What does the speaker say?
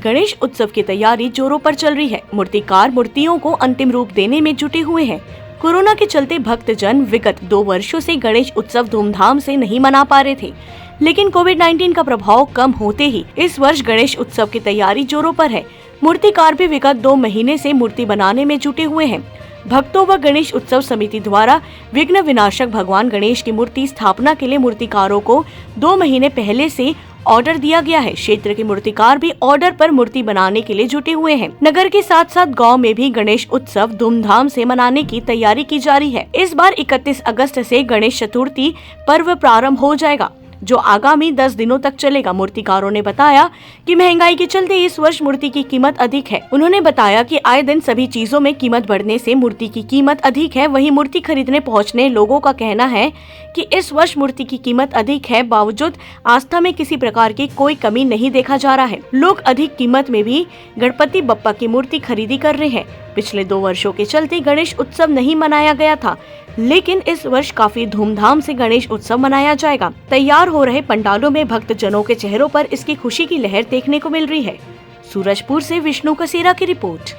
गणेश उत्सव की तैयारी जोरों पर चल रही है। मूर्तिकार मूर्तियों को अंतिम रूप देने में जुटे हुए हैं। कोरोना के चलते भक्तजन विगत 2 वर्षों से गणेश उत्सव धूमधाम से नहीं मना पा रहे थे, लेकिन कोविड-19 का प्रभाव कम होते ही इस वर्ष गणेश उत्सव की तैयारी जोरों पर है। मूर्तिकार भी विगत 2 महीने से मूर्ति बनाने में जुटे हुए हैं। भक्तों व गणेश उत्सव समिति द्वारा विघ्न विनाशक भगवान गणेश की मूर्ति स्थापना के लिए मूर्तिकारों को 2 महीने पहले से ऑर्डर दिया गया है। क्षेत्र के मूर्तिकार भी ऑर्डर पर मूर्ति बनाने के लिए जुटे हुए हैं। नगर के साथ साथ गांव में भी गणेश उत्सव धूमधाम से मनाने की तैयारी की जा रही है। इस बार 31 अगस्त से गणेश चतुर्थी पर्व प्रारंभ हो जाएगा, जो आगामी 10 दिनों तक चलेगा। मूर्तिकारों ने बताया कि महंगाई के चलते इस वर्ष मूर्ति की कीमत अधिक है। उन्होंने बताया कि आए दिन सभी चीजों में कीमत बढ़ने से मूर्ति की कीमत अधिक है। वहीं मूर्ति खरीदने पहुंचने लोगों का कहना है कि इस वर्ष मूर्ति की कीमत अधिक है, बावजूद आस्था में किसी प्रकार की कोई कमी नहीं देखा जा रहा है। लोग अधिक कीमत में भी गणपति बप्पा की मूर्ति खरीदी कर रहे हैं। पिछले 2 वर्षों के चलते गणेश उत्सव नहीं मनाया गया था, लेकिन इस वर्ष काफी धूमधाम से गणेश उत्सव मनाया जाएगा। तैयार हो रहे पंडालों में भक्तजनों के चेहरों पर इसकी खुशी की लहर देखने को मिल रही है। सूरजपुर से विष्णु कसेरा की रिपोर्ट।